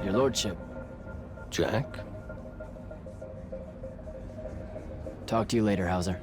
Your lordship. Jack? Talk to you later, Hauser.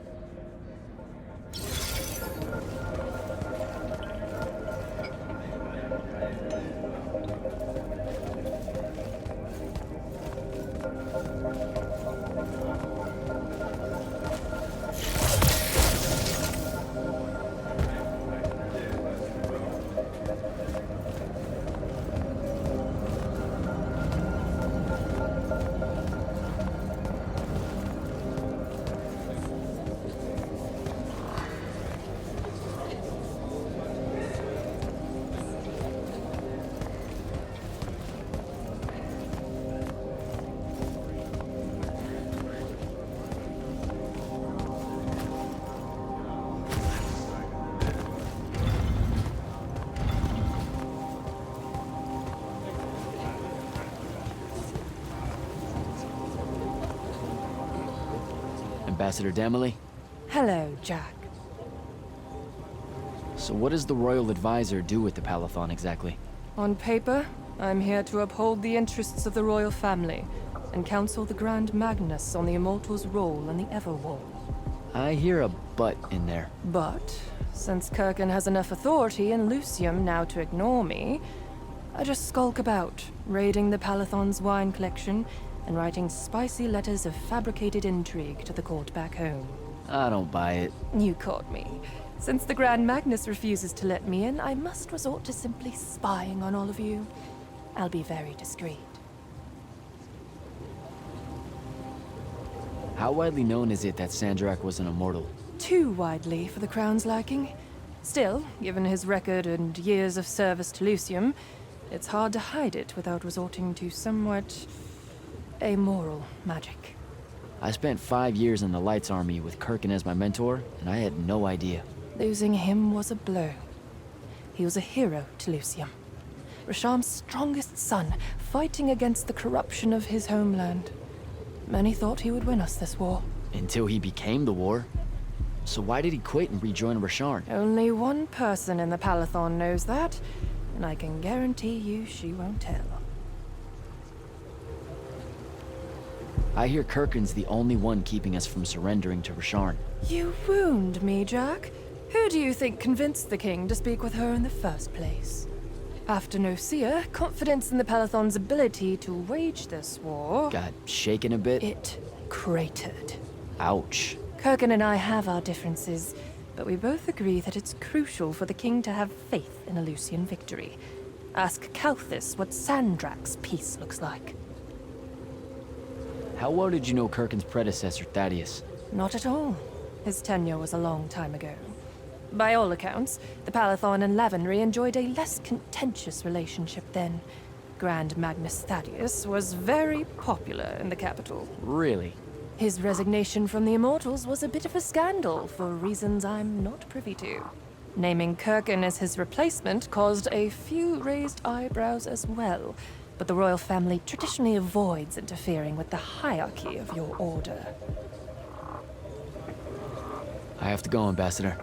Ambassador Damley? Hello, Jack. So what does the Royal Advisor do with the Palathon exactly? On paper, I'm here to uphold the interests of the royal family and counsel the Grand Magnus on the Immortals' role in the Everwall. I hear a but in there. But, since Kirkin has enough authority in Lucium now to ignore me, I just skulk about, raiding the Palathon's wine collection and writing spicy letters of fabricated intrigue to the court back home. I don't buy it. You caught me. Since the Grand Magnus refuses to let me in, I must resort to simply spying on all of you. I'll be very discreet. How widely known is it that Sandrak was an immortal? Too widely for the Crown's liking. Still, given his record and years of service to Lucium, it's hard to hide it without resorting to somewhat amoral magic. I spent 5 years in the Lights Army with Kirkin as my mentor, and I had no idea. Losing him was a blow. He was a hero to Lucium. Rasham's strongest son, fighting against the corruption of his homeland. Many thought he would win us this war. Until he became the war. So why did he quit and rejoin Rasharn? Only one person in the Palathon knows that, and I can guarantee you she won't tell. I hear Kirkin's the only one keeping us from surrendering to Rasharn. You wound me, Jack. Who do you think convinced the king to speak with her in the first place? After Nocia, confidence in the Palathon's ability to wage this war... Got shaken a bit? It cratered. Ouch. Kirkin and I have our differences, but we both agree that it's crucial for the king to have faith in a Lucian victory. Ask Kalthis what Sandrak's peace looks like. How well did you know Kirkin's predecessor, Thaddeus? Not at all. His tenure was a long time ago. By all accounts, the Palathon and Lavenry enjoyed a less contentious relationship then. Grand Magnus Thaddeus was very popular in the capital. Really? His resignation from the Immortals was a bit of a scandal for reasons I'm not privy to. Naming Kirkin as his replacement caused a few raised eyebrows as well, but the royal family traditionally avoids interfering with the hierarchy of your order. I have to go, Ambassador.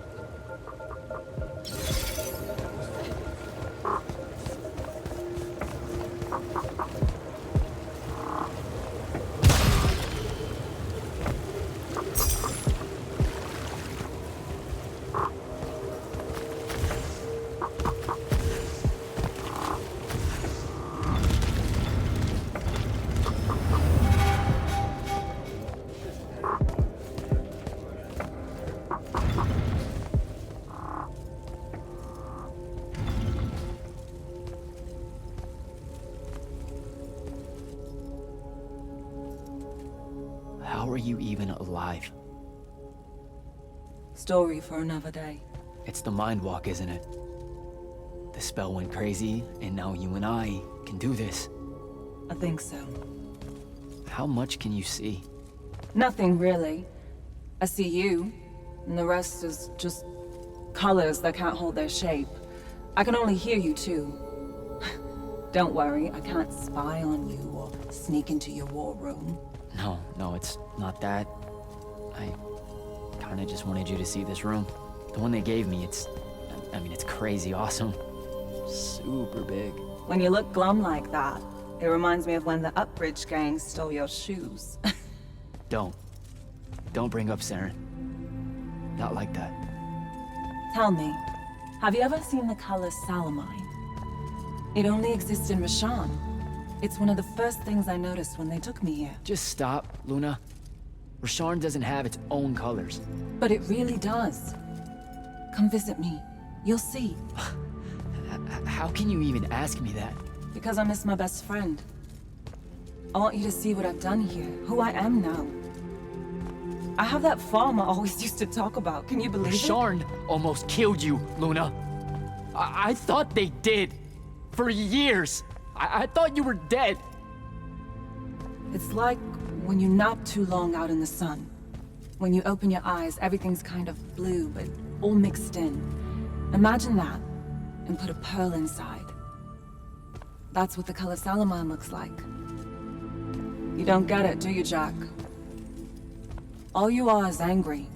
How are you even alive? Story for another day. It's the Mind Walk, isn't it? The spell went crazy, and now you and I can do this. I think so. How much can you see? Nothing really. I see you, and the rest is just colors that can't hold their shape. I can only hear you too. Don't worry, I can't spy on you or sneak into your war room. No, it's not that. I kinda just wanted you to see this room. The one they gave me, it's crazy awesome. Super big. When you look glum like that, It reminds me of when the Upbridge gang stole your shoes. Don't bring up Saren. Not like that. Tell me, have you ever seen the color Salamine? It only exists in Rasharn. It's one of the first things I noticed when they took me here. Just stop, Luna. Rasharn doesn't have its own colors. But it really does. Come visit me. You'll see. How can you even ask me that? Because I miss my best friend. I want you to see what I've done here, who I am now. I have that farm I always used to talk about. Can you believe it? Rasharn almost killed you, Luna. I thought they did. For years. I thought you were dead. It's like when you nap too long out in the sun. When you open your eyes, everything's kind of blue, but all mixed in. Imagine that, and put a pearl inside. That's what the color Salamine looks like. You don't get it, do you, Jack? All you are is angry.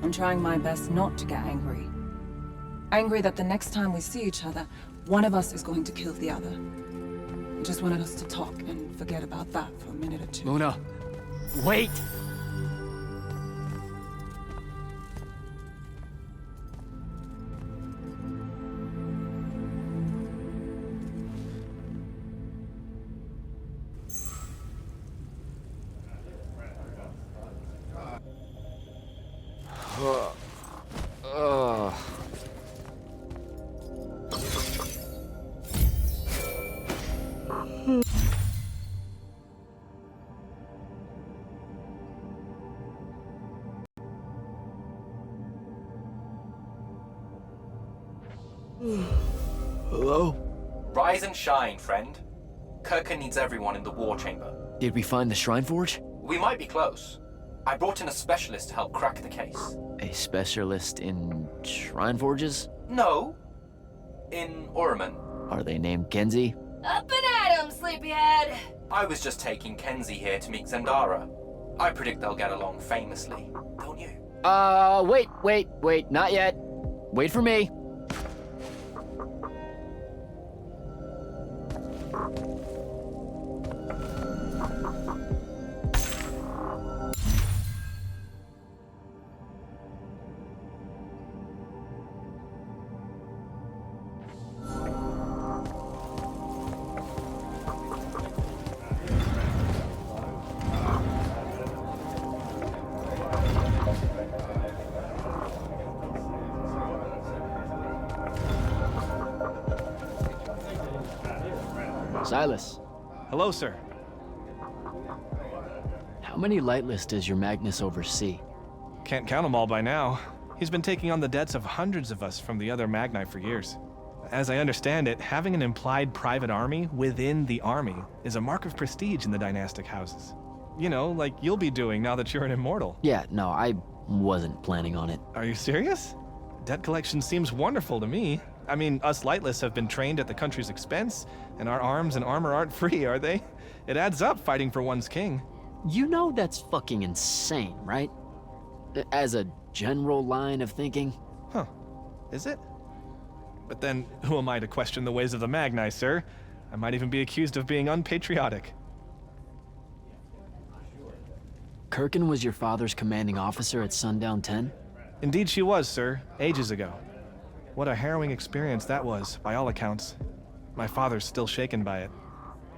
I'm trying my best not to get angry. Angry that the next time we see each other, one of us is going to kill the other. I just wanted us to talk and forget about that for a minute or two. Luna, wait! Hello? Rise and shine, friend. Kirka needs everyone in the war chamber. Did we find the Shrine Forge? We might be close. I brought in a specialist to help crack the case. A specialist in Shrine Forges? No. In Orman. Are they named Kenzie? Up and at 'em, sleepyhead! I was just taking Kenzie here to meet Zendara. I predict they'll get along famously, don't you? Wait, not yet. Wait for me. Silas, Hello, sir. how many Lightless does your Magnus oversee? Can't count them all by now. He's been taking on the debts of hundreds of us from the other Magni for years. As I understand it, having an implied private army within the army is a mark of prestige in the dynastic houses. You know, like you'll be doing now that you're an immortal. Yeah, no, I wasn't planning on it. Are you serious? Debt collection seems wonderful to me. I mean, us Lightless have been trained at the country's expense, and our arms and armor aren't free, are they? It adds up fighting for one's king. You know that's fucking insane, right? As a general line of thinking. Huh. Is it? But then, who am I to question the ways of the Magni, sir? I might even be accused of being unpatriotic. Kirkin was your father's commanding officer at Sundown 10? Indeed she was, sir. Ages ago. What a harrowing experience that was, by all accounts. My father's still shaken by it.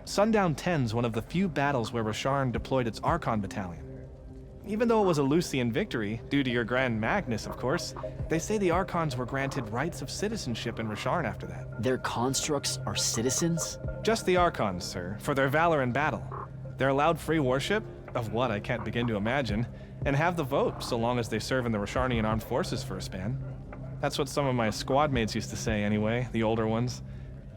Sundown 10's one of the few battles where Rasharn deployed its Archon battalion. Even though it was a Lucian victory, due to your Grand Magnus, of course, they say the Archons were granted rights of citizenship in Rasharn after that. Their constructs are citizens? Just the Archons, sir, for their valor in battle. They're allowed free worship, of what I can't begin to imagine, and have the vote so long as they serve in the Rasharnian armed forces for a span. That's what some of my squad mates used to say anyway, the older ones.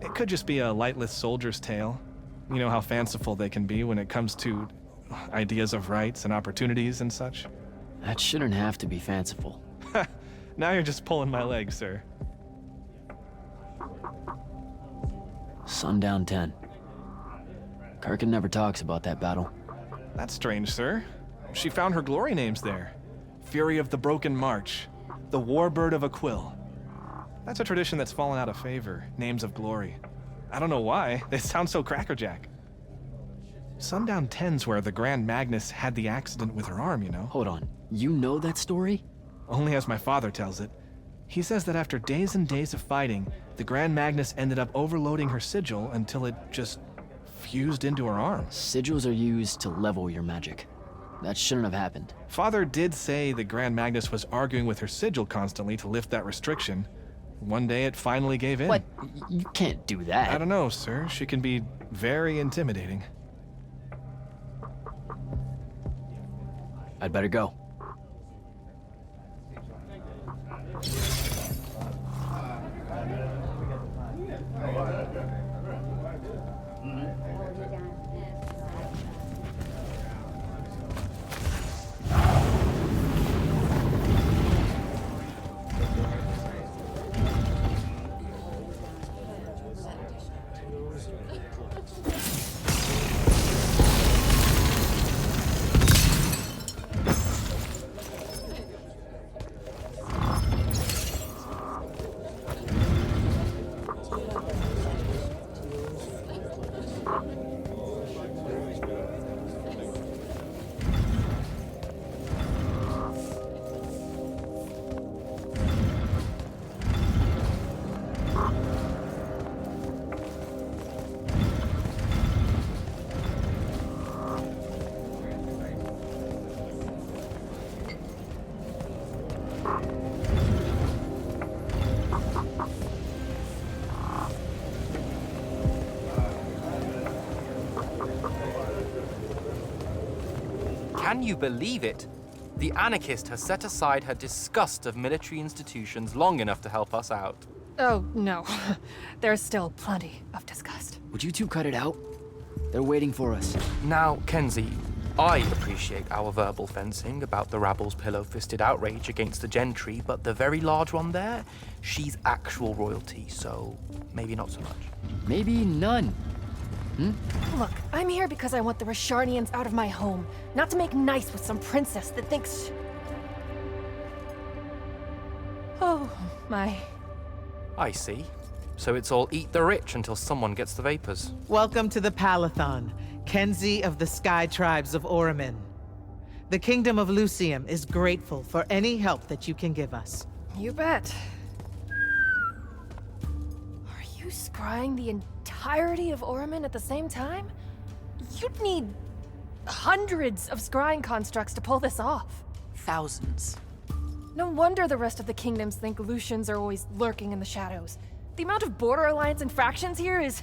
It could just be a Lightless soldier's tale. You know how fanciful they can be when it comes to ideas of rights and opportunities and such. That shouldn't have to be fanciful. Now you're just pulling my leg, sir. Sundown 10. Kirkin never talks about that battle. That's strange, sir. She found her glory names there. Fury of the Broken March. The Warbird of Aquil. That's a tradition that's fallen out of favor, names of glory. I don't know why. They sound so crackerjack. Sundown 10's where the Grand Magnus had the accident with her arm, you know? Hold on. You know that story? Only as my father tells it. He says that after days and days of fighting, the Grand Magnus ended up overloading her sigil until it just fused into her arm. Sigils are used to level your magic. That shouldn't have happened. Father did say the Grand Magnus was arguing with her sigil constantly to lift that restriction. One day it finally gave in. What? You can't do that. I don't know, sir. She can be very intimidating. I'd better go. Can you believe it? The anarchist has set aside her disgust of military institutions long enough to help us out. Oh, no. There's still plenty of disgust. Would you two cut it out? They're waiting for us. Now, Kenzie, I appreciate our verbal fencing about the rabble's pillow-fisted outrage against the gentry, but the very large one there, she's actual royalty, so maybe not so much. Maybe none. Look, I'm here because I want the Rasharnians out of my home, not to make nice with some princess that thinks... Oh, my... I see. So it's all eat the rich until someone gets the vapors. Welcome to the Palathon, Kenzie of the Sky Tribes of Oramin. The Kingdom of Lucium is grateful for any help that you can give us. You bet. Are you scrying the entirety of Oramin at the same time? You'd need hundreds of scrying constructs to pull this off. Thousands. No wonder the rest of the kingdoms think Lucians are always lurking in the shadows. The amount of border alliance and factions here is...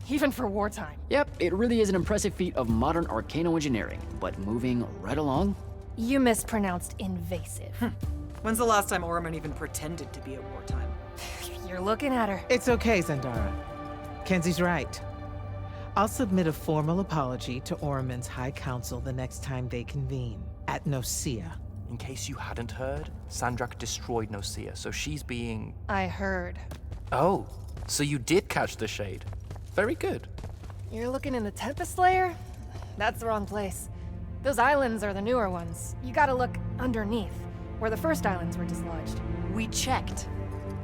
even for wartime. Yep, it really is an impressive feat of modern arcano-engineering, but moving right along? You mispronounced invasive. When's the last time Orman even pretended to be at wartime? You're looking at her. It's okay, Zendara. Kenzie's right. I'll submit a formal apology to Oramin's High Council the next time they convene, at Nosea. In case you hadn't heard, Sandrak destroyed Nosea, so she's being... I heard. Oh, so you did catch the shade. Very good. You're looking in the Tempest layer? That's the wrong place. Those islands are the newer ones. You gotta look underneath, where the first islands were dislodged. We checked.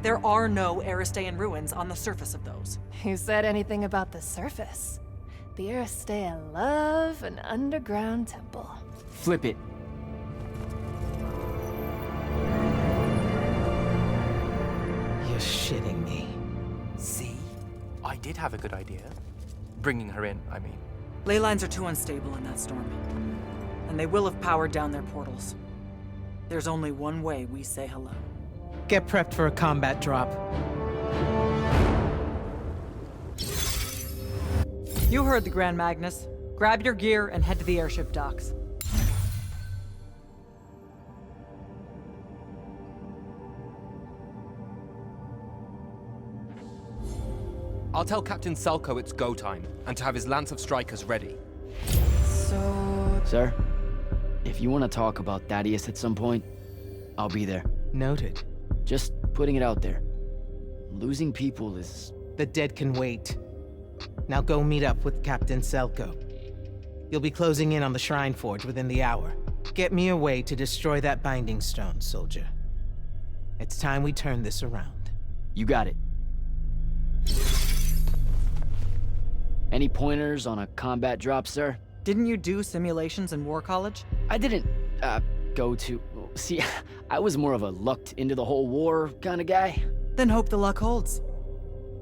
There are no Aristean ruins on the surface of those. Who said anything about the surface? The Aristeia love an underground temple. Flip it. You're shitting me. See? I did have a good idea. Bringing her in, I mean. Ley lines are too unstable in that storm. And they will have powered down their portals. There's only one way we say hello. Get prepped for a combat drop. You heard the Grand Magnus. Grab your gear and head to the airship docks. I'll tell Captain Selko it's go time, and to have his Lance of Strikers ready. So... Sir, if you want to talk about Thaddeus at some point, I'll be there. Noted. Just putting it out there. Losing people is... The dead can wait. Now go meet up with Captain Selko. You'll be closing in on the Shrine Forge within the hour. Get me a way to destroy that binding stone, soldier. It's time we turn this around. You got it. Any pointers on a combat drop, sir? Didn't you do simulations in War College? I didn't, go to... See, I was more of a lucked into the whole war kind of guy. Then hope the luck holds.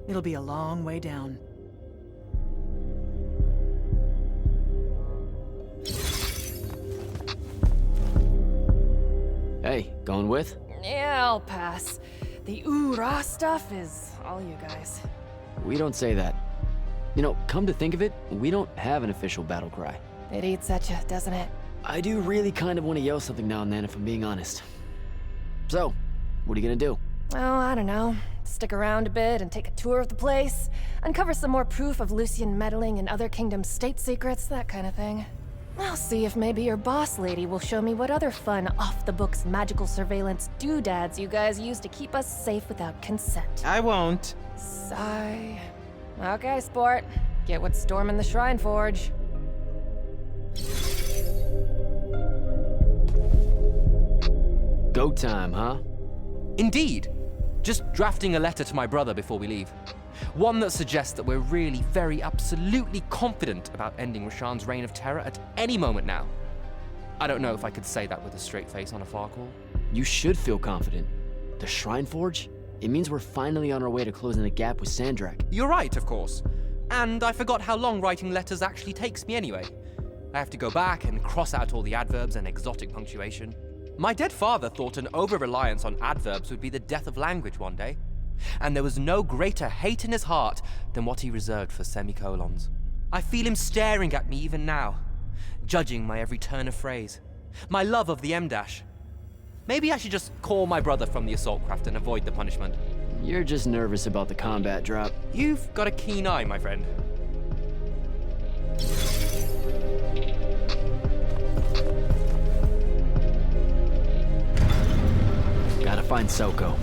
It'll be a long way down. Hey, going with? Yeah, I'll pass. The ooh-rah stuff is all you guys. We don't say that. You know, come to think of it, we don't have an official battle cry. It eats at you, doesn't it? I do really kind of want to yell something now and then, if I'm being honest. So, what are you gonna do? Oh, I don't know. Stick around a bit and take a tour of the place. Uncover some more proof of Lucian meddling in other kingdoms' state secrets, that kind of thing. I'll see if maybe your boss lady will show me what other fun, off-the-books magical surveillance doodads you guys use to keep us safe without consent. I won't. Sigh. Okay, sport. Get what's storming the Shrine Forge. Go time, huh? Indeed. Just drafting a letter to my brother before we leave. One that suggests that we're really very absolutely confident about ending Rasharn's reign of terror at any moment now. I don't know if I could say that with a straight face on a far call. You should feel confident. The Shrine Forge? It means we're finally on our way to closing the gap with Sandrak. You're right, of course. And I forgot how long writing letters actually takes me anyway. I have to go back and cross out all the adverbs and exotic punctuation. My dead father thought an over-reliance on adverbs would be the death of language one day. And there was no greater hate in his heart than what he reserved for semicolons. I feel him staring at me even now, judging my every turn of phrase, my love of the M-dash. Maybe I should just call my brother from the assault craft and avoid the punishment. You're just nervous about the combat drop. You've got a keen eye, my friend. Gotta find Selko.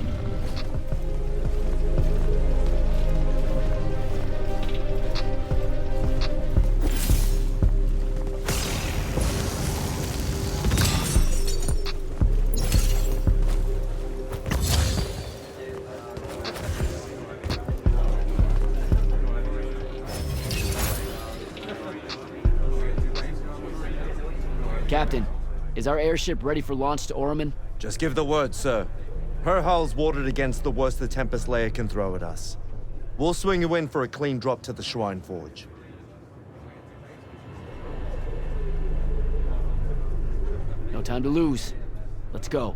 Captain, is our airship ready for launch to Orman? Just give the word, sir. Her hull's warded against the worst the Tempest layer can throw at us. We'll swing you in for a clean drop to the Shrine Forge. No time to lose. Let's go.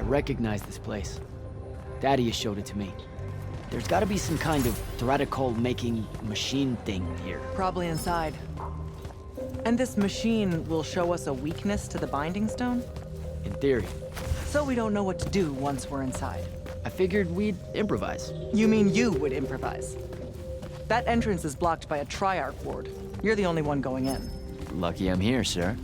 recognize this place. Daddy has showed it to me. There's gotta be some kind of Threatical-making machine thing here. Probably inside. And this machine will show us a weakness to the Binding Stone? In theory. So we don't know what to do once we're inside. I figured we'd improvise. You mean you would improvise? That entrance is blocked by a Triarch ward. You're the only one going in. Lucky I'm here, sir.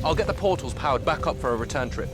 I'll get the portals powered back up for a return trip.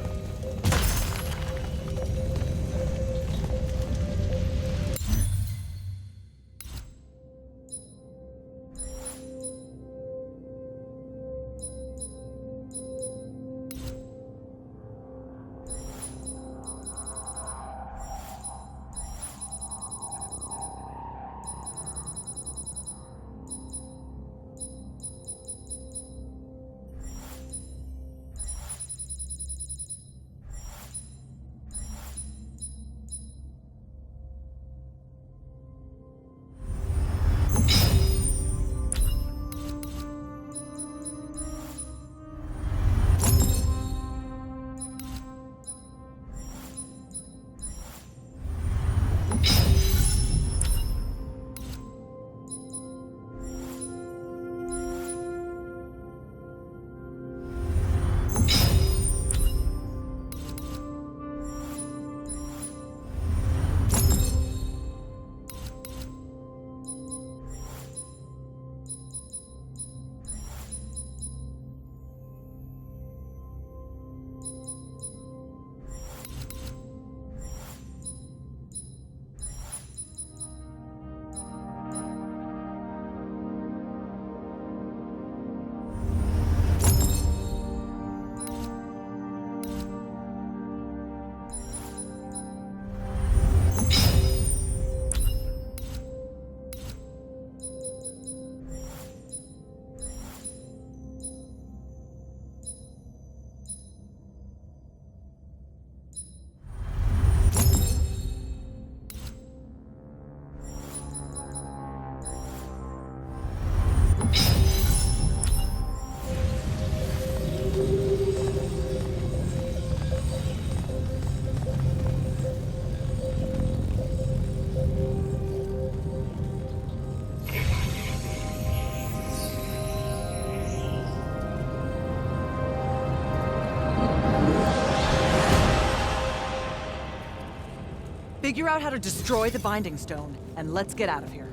Figure out how to destroy the Binding Stone, and let's get out of here.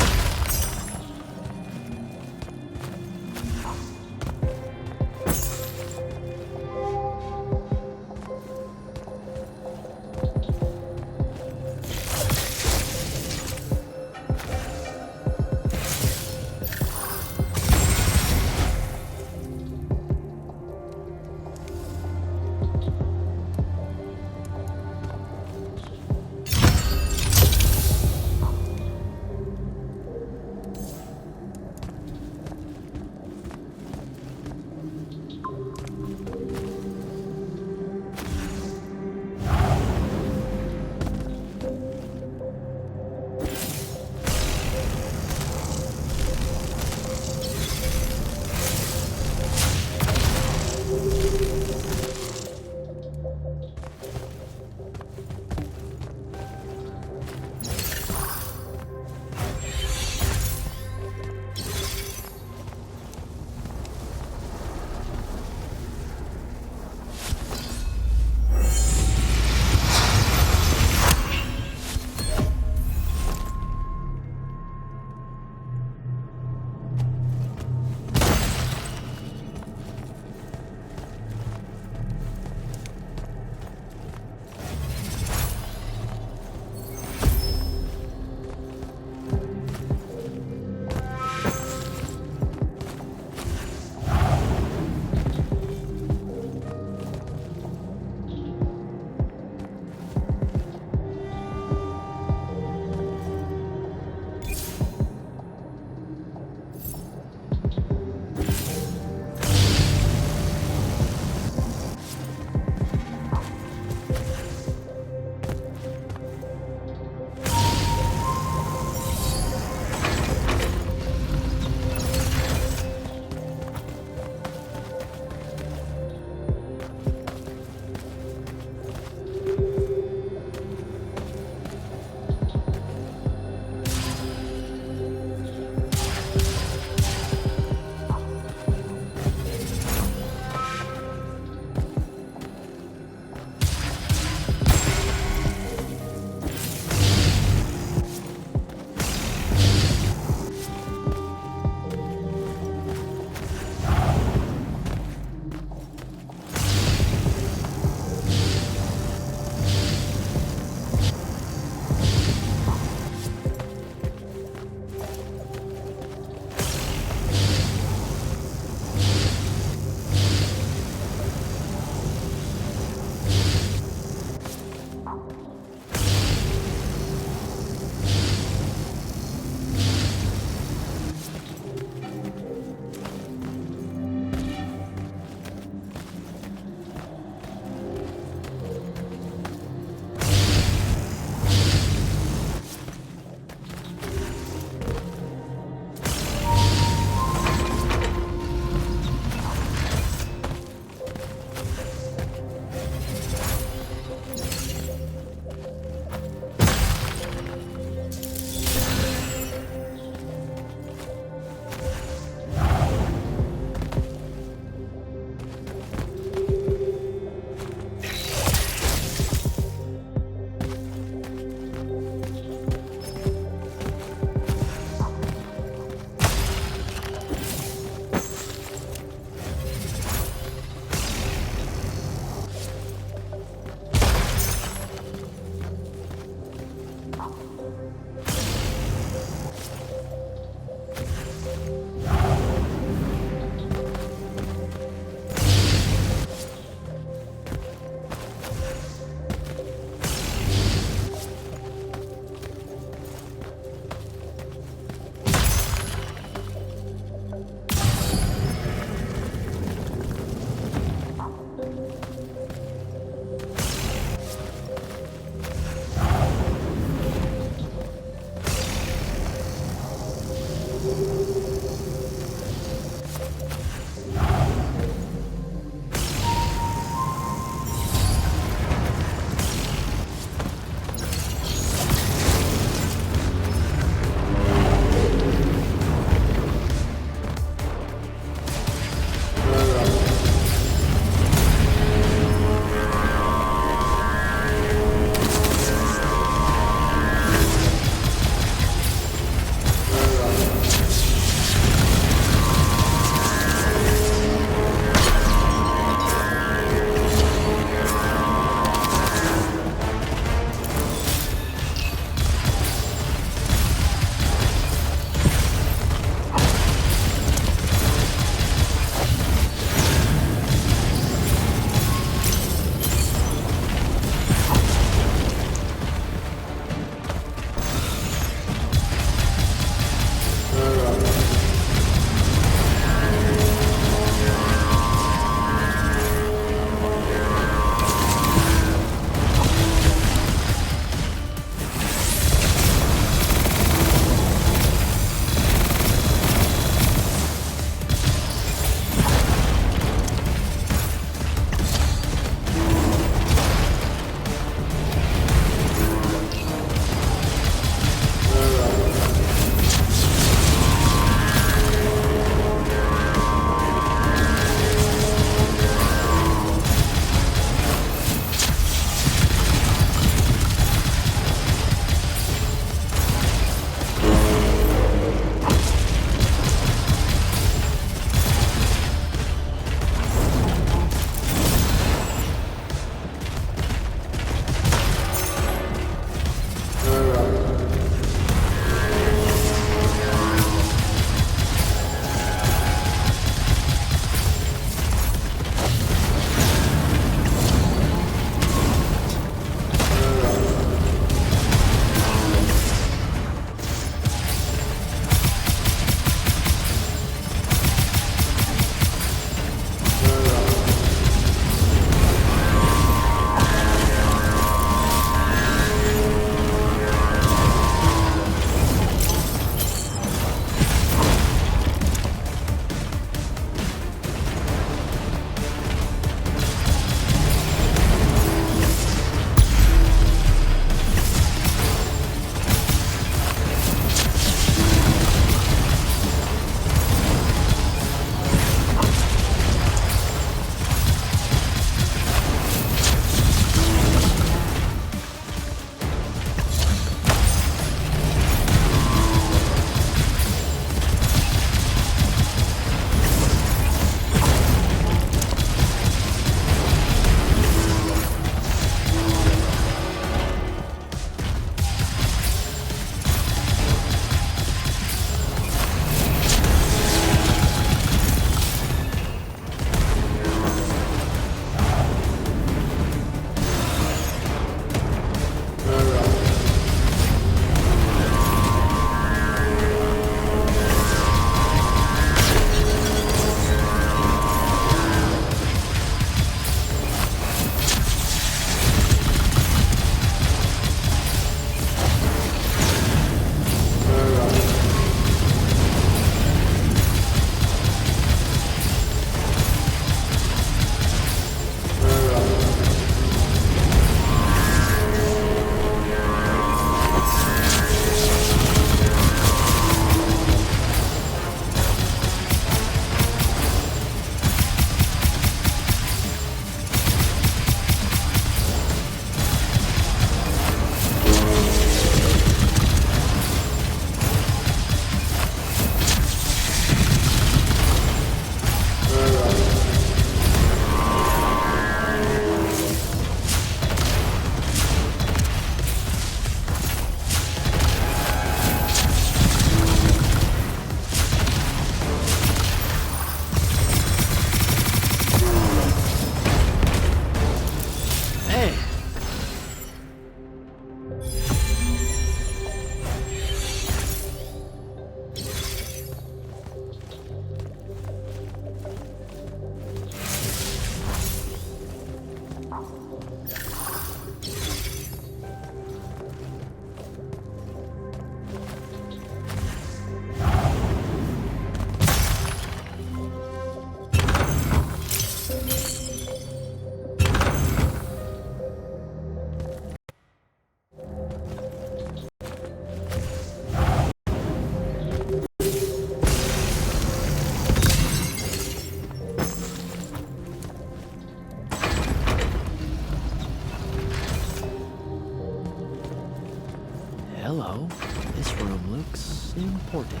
important.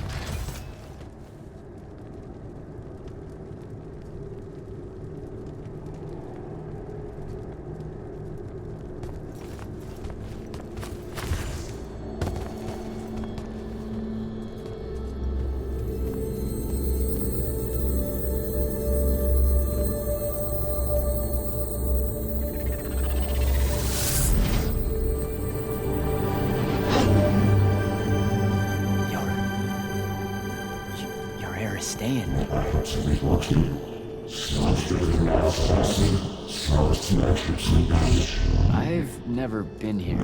Your hair is staying. I've never been here.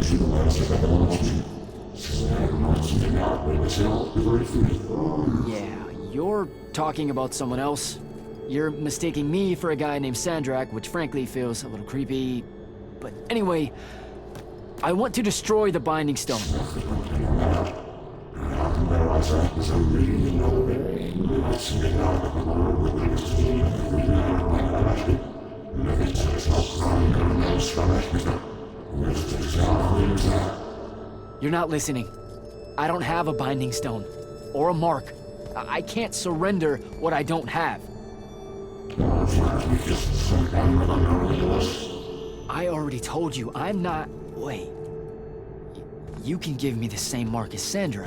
Yeah, you're talking about someone else. You're mistaking me for a guy named Sandrak, which frankly feels a little creepy. But anyway, I want to destroy the Binding Stone. You're not listening. I don't have a Binding Stone. Or a mark. I can't surrender what I don't have. I already told you, I'm not... Wait. You can give me the same mark as Sandra.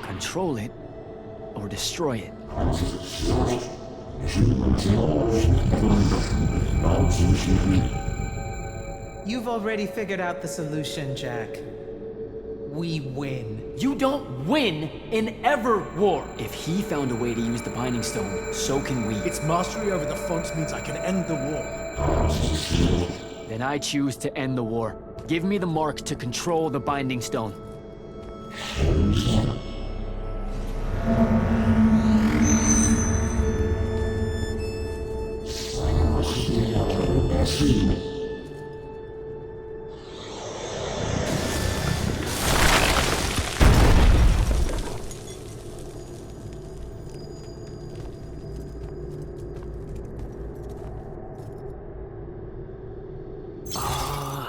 Control it, or destroy it. You've already figured out the solution, Jack. We win. You don't win in ever war! If he found a way to use the Binding Stone, so can we. Its mastery over the fonts means I can end the war. Then I choose to end the war. Give me the mark to control the Binding Stone.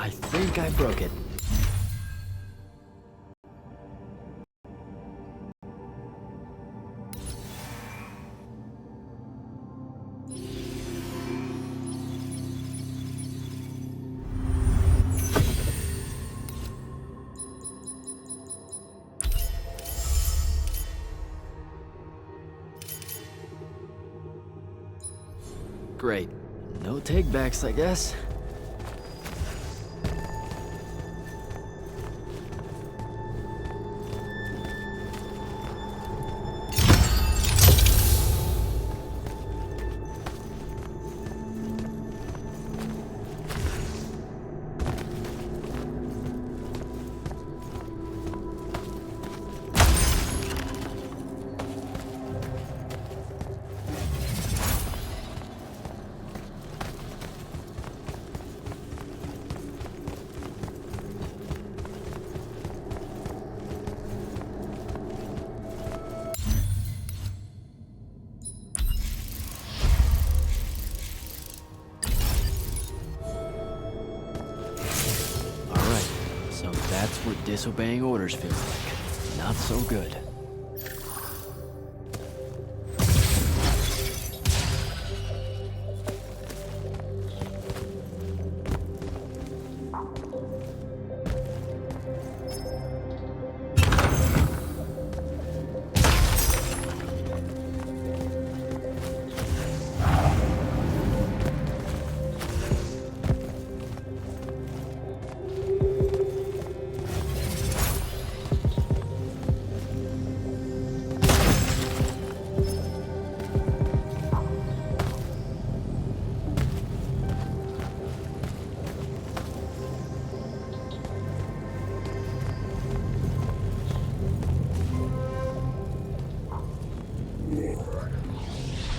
I think I broke it. Great. No takebacks, I guess. That's what disobeying orders feels like. Not so good.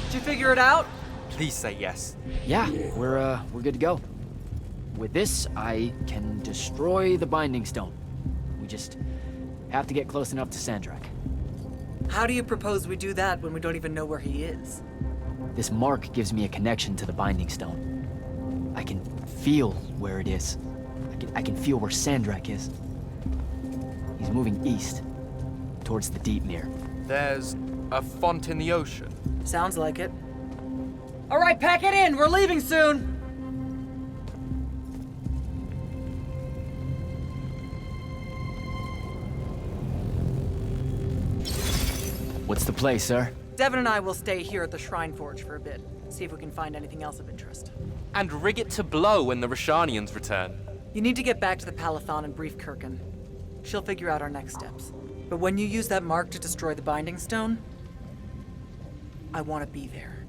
Did you figure it out? Please say yes. Yeah, we're good to go. With this, I can destroy the Binding Stone. We just have to get close enough to Sandrak. How do you propose we do that when we don't even know where he is? This mark gives me a connection to the Binding Stone. I can feel where it is. I can feel where Sandrak is. He's moving east, towards the deep mirror. There's a font in the ocean. Sounds like it. All right, pack it in. We're leaving soon. What's the play, sir? Devin and I will stay here at the Shrine Forge for a bit. See if we can find anything else of interest. And rig it to blow when the Roshanians return. You need to get back to the Palathon and brief Kirkin. She'll figure out our next steps. But when you use that mark to destroy the Binding Stone, I want to be there.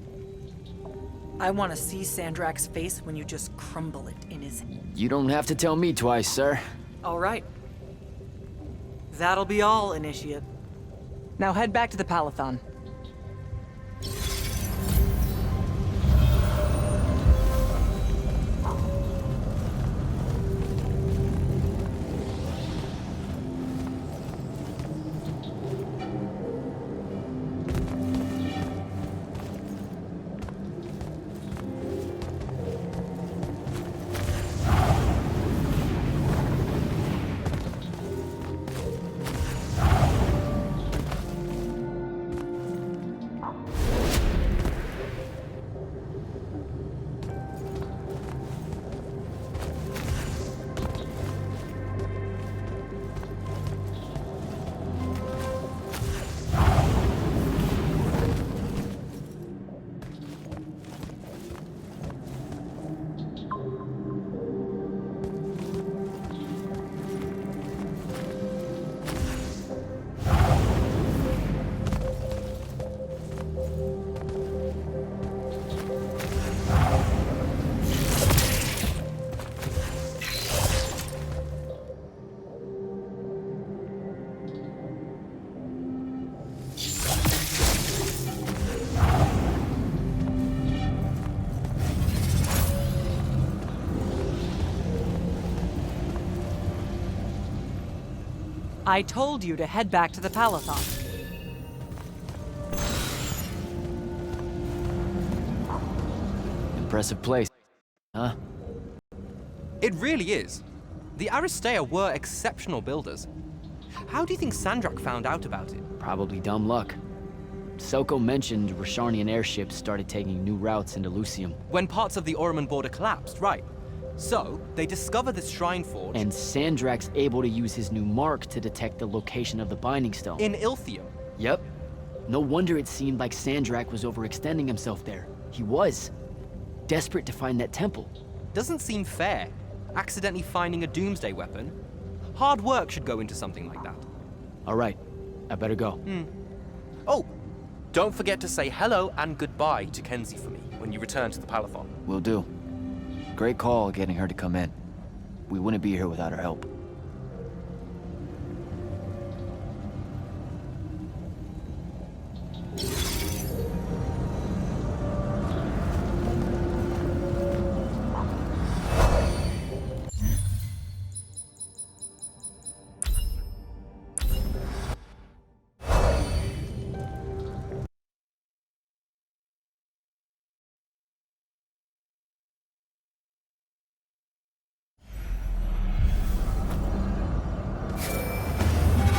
I want to see Sandrak's face when you just crumble it in his... You don't have to tell me twice, sir. All right. That'll be all, Initiate. Now head back to the Palathon. I told you to head back to the Palathon. Impressive place, huh? It really is. The Aristeia were exceptional builders. How do you think Sandrak found out about it? Probably dumb luck. Selko mentioned Rosharnian airships started taking new routes into Lucium. When parts of the Orman border collapsed, right. So, they discover this Shrine Forge... And Sandrak's able to use his new mark to detect the location of the Binding Stone. in Ilthium. Yep. No wonder it seemed like Sandrak was overextending himself there. He was. Desperate to find that temple. Doesn't seem fair. Accidentally finding a doomsday weapon. Hard work should go into something like that. All right. I better go. Oh, don't forget to say hello and goodbye to Kenzie for me when you return to the Palathon. Will do. Great call getting her to come in. We wouldn't be here without her help.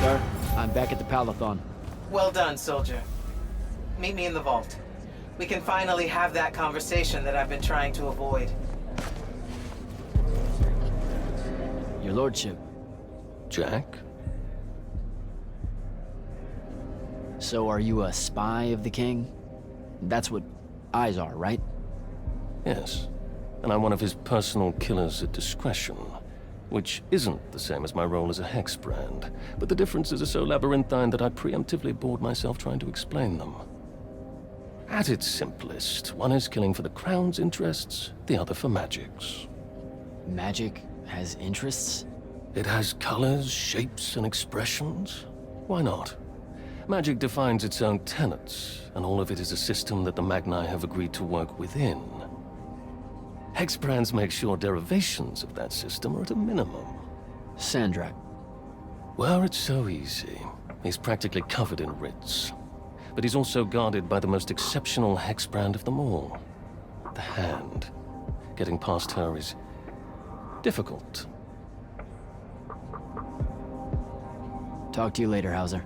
Sir, I'm back at the Palathon. Well done, soldier. Meet me in the vault. We can finally have that conversation that I've been trying to avoid. Your lordship. Jack? So are you a spy of the king? That's what eyes are, right? Yes. And I'm one of his personal killers at discretion. Which isn't the same as my role as a hexbrand, but the differences are so labyrinthine that I preemptively bored myself trying to explain them. At its simplest, one is killing for the Crown's interests, the other for Magic's. Magic has interests? It has colors, shapes, and expressions. Why not? Magic defines its own tenets, and all of it is a system that the Magni have agreed to work within. Hexbrands make sure derivations of that system are at a minimum. Sandrak. Well, it's so easy. He's practically covered in writs. But he's also guarded by the most exceptional hexbrand of them all. The Hand. Getting past her is difficult. Talk to you later, Hauser.